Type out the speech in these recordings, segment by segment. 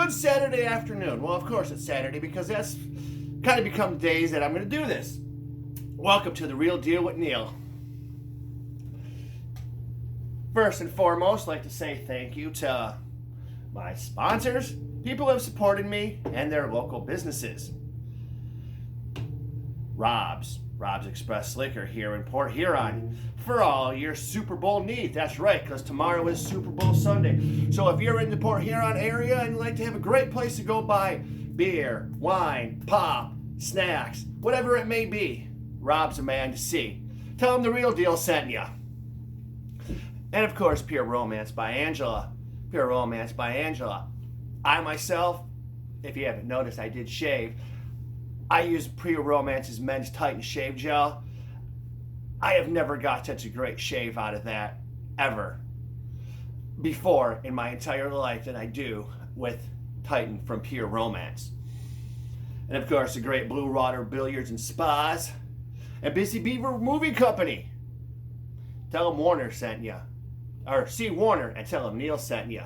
Good Saturday afternoon. Well, of course it's Saturday because that's kind of become days that I'm going to do this. Welcome to The Real Deal with Neil. First and foremost, I'd like to say thank you to my sponsors, people who have supported me, and their local businesses. Rob's Express Liquor here in Port Huron for all your Super Bowl needs. That's right, because tomorrow is Super Bowl Sunday. So if you're in the Port Huron area and you'd like to have a great place to go buy beer, wine, pop, snacks, whatever it may be, Rob's a man to see. Tell him The Real Deal sent you. And of course, Pure Romance by Angela. Pure Romance by Angela. I myself, if you haven't noticed, I did shave. I use Pure Romance's Men's Titan Shave Gel. I have never got such a great shave out of that, ever, before in my entire life than I do with Titan from Pure Romance. And of course, the great Blue Water Billiards and Spas. And Busy Beaver Movie Company. Tell them Warner sent you. Or see Warner and tell them Neil sent you.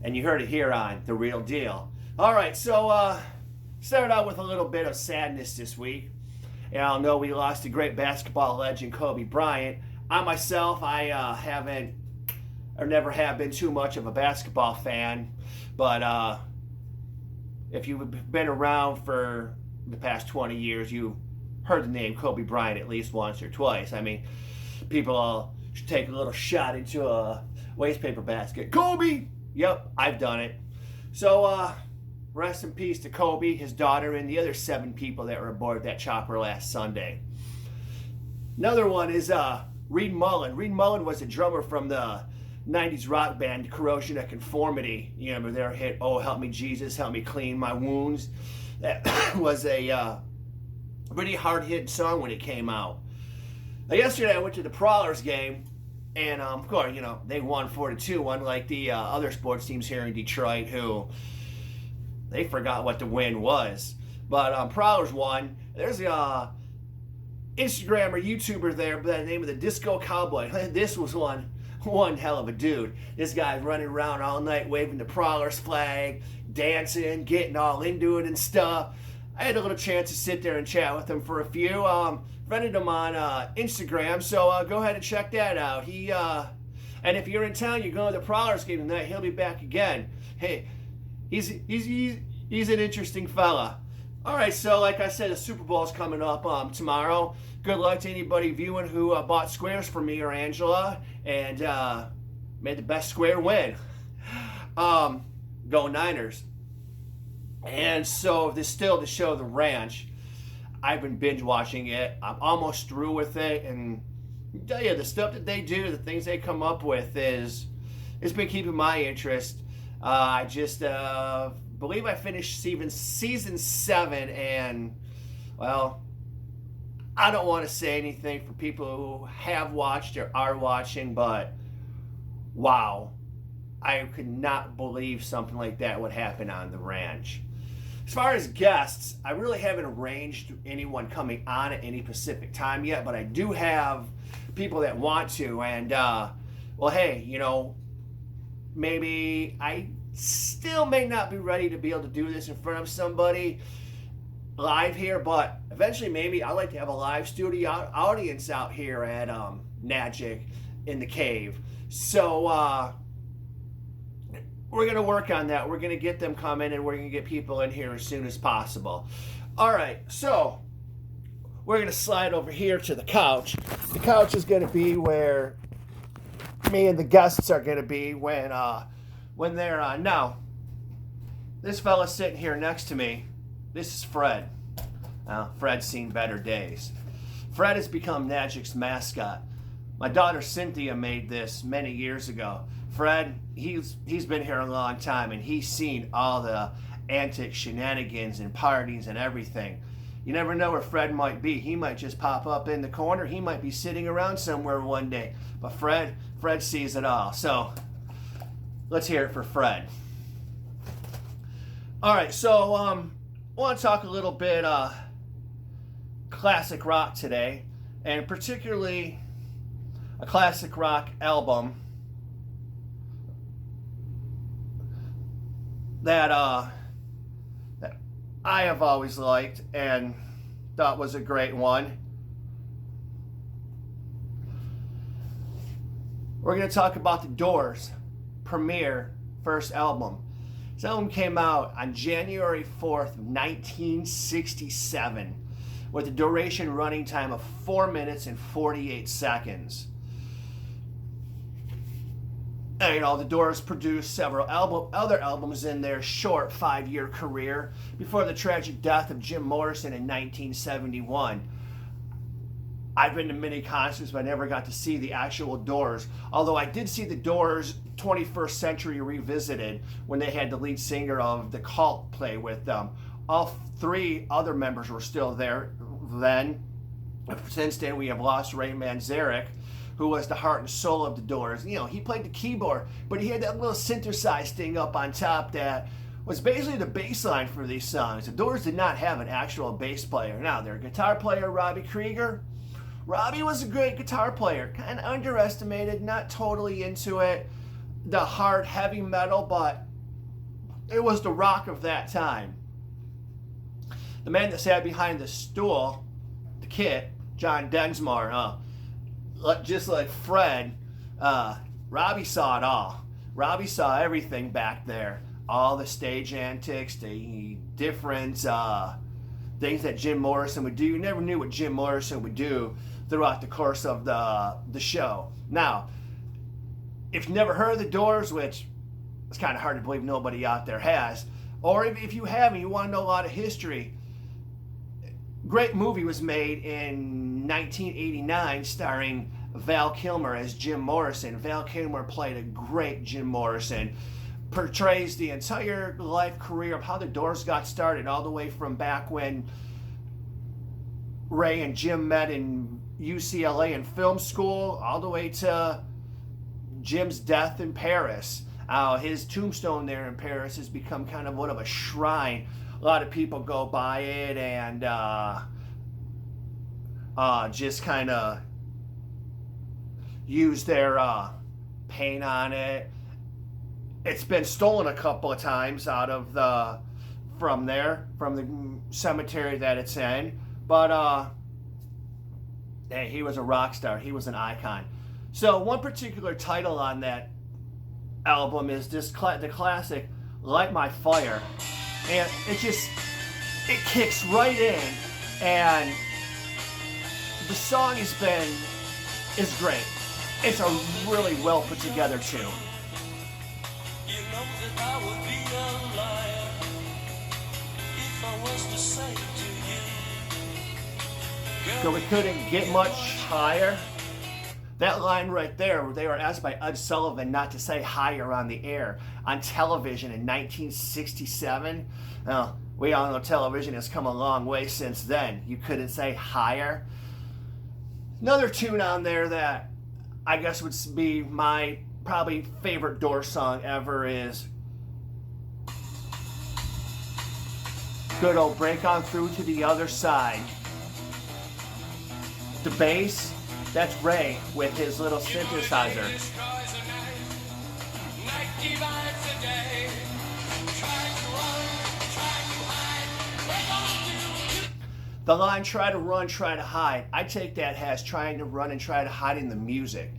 And you heard it here on The Real Deal. Alright, so started out with a little bit of sadness this week. And I'll know we lost a great basketball legend, Kobe Bryant. I myself, haven't or never have been too much of a basketball fan. But if you've been around for the past 20 years, you've heard the name Kobe Bryant at least once or twice. I mean, people should take a little shot into a waste paper basket. Kobe! Yep, I've done it. So, rest in peace to Kobe, his daughter, and the other 7 people that were aboard that chopper last Sunday. Another one is Reed Mullen. Reed Mullen was a drummer from the 90s rock band Corrosion of Conformity. You remember their hit, Oh Help Me Jesus, Help Me Clean My Wounds. That was a pretty hard-hitting song when it came out. Now, yesterday I went to the Prowlers game, and of course, you know, they won 4-2, unlike the other sports teams here in Detroit who they forgot what the win was. But Prowlers won. There's a Instagram or YouTuber there by the name of the Disco Cowboy. This was one hell of a dude. This guy's running around all night waving the Prowlers flag, dancing, getting all into it and stuff. I had a little chance to sit there and chat with him for a few. Friended him on Instagram, so go ahead and check that out. And if you're in town, you're going to the Prowlers game tonight, he'll be back again. Hey, he's an interesting fella. All right, so like I said, the Super Bowl's coming up tomorrow. Good luck to anybody viewing who bought squares for me or Angela and made the best square win. Go Niners. And so this still to show The Ranch. I've been binge watching it. I'm almost through with it, and I tell you, the stuff that they do, the things they come up with it's been keeping my interest. I just believe I finished season 7, and well, I don't want to say anything for people who have watched or are watching, but wow, I could not believe something like that would happen on The Ranch. As far as guests, I really haven't arranged anyone coming on at any specific time yet, but I do have people that want to. And, well, hey, you know, maybe I still may not be ready to be able to do this in front of somebody live here, but eventually maybe I'd like to have a live studio audience out here at Nagic in the cave. So, we're going to work on that. We're going to get them coming, and we're going to get people in here as soon as possible. All right, so we're going to slide over here to the couch. The couch is going to be where me and the guests are going to be when they're on. Now, this fella sitting here next to me, this is Fred. Fred's seen better days. Fred has become Nagic's mascot. My daughter Cynthia made this many years ago. Fred, he's been here a long time, and he's seen all the antics, shenanigans, and parties and everything. You never know where Fred might be. He might just pop up in the corner. He might be sitting around somewhere one day. But Fred sees it all. So let's hear it for Fred. All right, so I want to talk a little bit classic rock today, and particularly a classic rock album that that I have always liked and thought was a great one. We're going to talk about the Doors' premiere first album. This album came out on January 4th, 1967, with a duration running time of 4 minutes and 48 seconds. And, the Doors produced several other albums in their short 5-year career before the tragic death of Jim Morrison in 1971. I've been to many concerts, but I never got to see the actual Doors. Although I did see the Doors 21st Century Revisited when they had the lead singer of The Cult play with them. All 3 other members were still there then. Since then, we have lost Ray Manzarek, who was the heart and soul of the Doors. He played the keyboard, but he had that little synthesized thing up on top that was basically the bass line for these songs. The Doors did not have an actual bass player. Now, their guitar player, Robbie Krieger. Robbie was a great guitar player, kind of underestimated, not totally into it, the hard, heavy metal, but it was the rock of that time. The man that sat behind the stool, the kid, John Densmore, just like Fred, Robbie saw it all. Robbie saw everything back there. All the stage antics, the different things that Jim Morrison would do. You never knew what Jim Morrison would do throughout the course of the show. Now, if you've never heard of the Doors, which it's kind of hard to believe nobody out there has, or if you have and you want to know a lot of history, great movie was made in 1989 starring Val Kilmer as Jim Morrison. Val Kilmer played a great Jim Morrison. Portrays the entire life career of how the Doors got started, all the way from back when Ray and Jim met in UCLA in film school, all the way to Jim's death in Paris. His tombstone there in Paris has become kind of one of a shrine. A lot of people go by it and just kind of use their paint on it. It's been stolen a couple of times from the cemetery that it's in. But hey, he was a rock star. He was an icon. So one particular title on that album is the classic "Light My Fire," and it kicks right in, and the song is great. It's a really well put together tune. You know that I would be a liar if I was to say to you. So we couldn't get much higher. That line right there, they were asked by Ed Sullivan not to say higher on the air on television in 1967. Well, we all know television has come a long way since then. You couldn't say higher. Another tune on there that I guess would be my probably favorite Doors song ever is good old Break On Through to the Other Side. The bass, that's Ray with his little synthesizer. The line, try to run, try to hide. I take that as trying to run and try to hide in the music.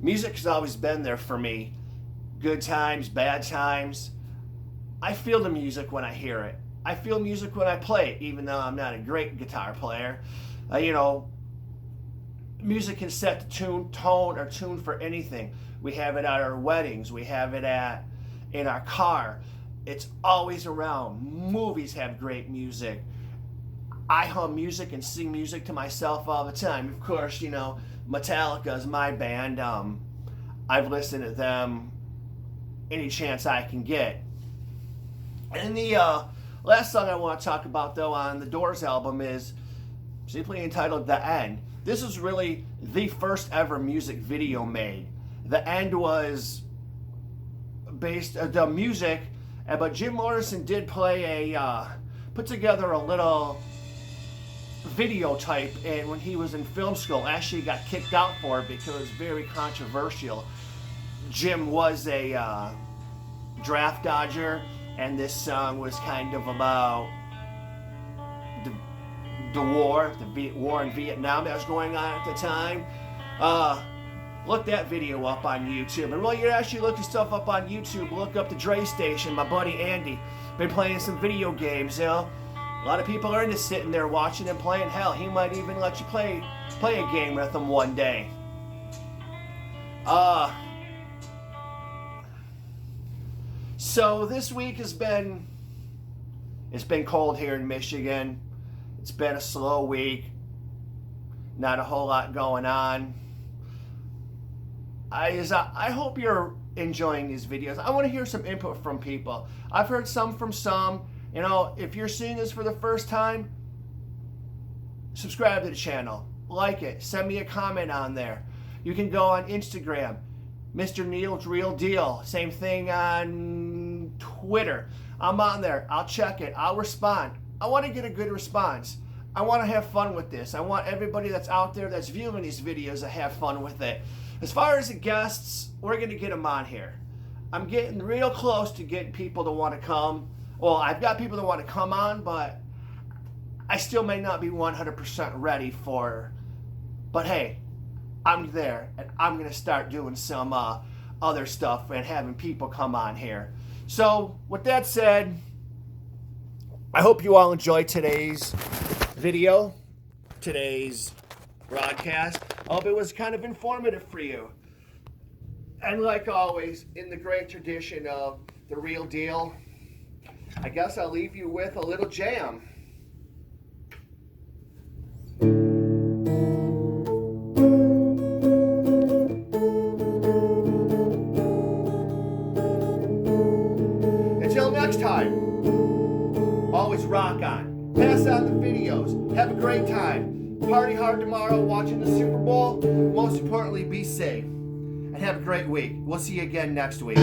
Music has always been there for me. Good times, bad times. I feel the music when I hear it. I feel music when I play it, even though I'm not a great guitar player. Music can set the tone or tune for anything. We have it at our weddings. We have it in our car. It's always around. Movies have great music. I hum music and sing music to myself all the time. Of course, Metallica is my band. I've listened to them any chance I can get. And the last song I want to talk about, though, on the Doors album is simply entitled The End. This is really the first ever music video made. The End was based the music, but Jim Morrison did put together a little video type, and when he was in film school, actually got kicked out for it because it was very controversial. Jim was a draft dodger, and this song was kind of about the war in Vietnam that was going on at the time. Look that video up on YouTube. And while you're actually looking stuff up on YouTube, look up the Dre Station. My buddy Andy been playing some video games. You know, a lot of people are into sitting there watching and playing. Hell, he might even let you play a game with him one day. So this week it's been cold here in Michigan. It's been a slow week. Not a whole lot going on. I hope you're enjoying these videos. I want to hear some input from people. I've heard some from some. You know, if you're seeing this for the first time, subscribe to the channel. Like it. Send me a comment on there. You can go on Instagram, Mr. Neil's Real Deal. Same thing on Twitter. I'm on there. I'll check it. I'll respond. I want to get a good response. I want to have fun with this. I want everybody that's out there that's viewing these videos to have fun with it. As far as the guests, we're going to get them on here. I'm getting real close to getting people to want to come. Well, I've got people that want to come on, but I still may not be 100% ready for. But hey, I'm there, and I'm going to start doing some other stuff and having people come on here. So, with that said, I hope you all enjoyed today's video, today's broadcast. I hope it was kind of informative for you. And like always, in the great tradition of the Real Deal, I guess I'll leave you with a little jam. Until next time, always rock on. Pass on the videos. Have a great time. Party hard tomorrow watching the Super Bowl. Most importantly, be safe. And have a great week. We'll see you again next week.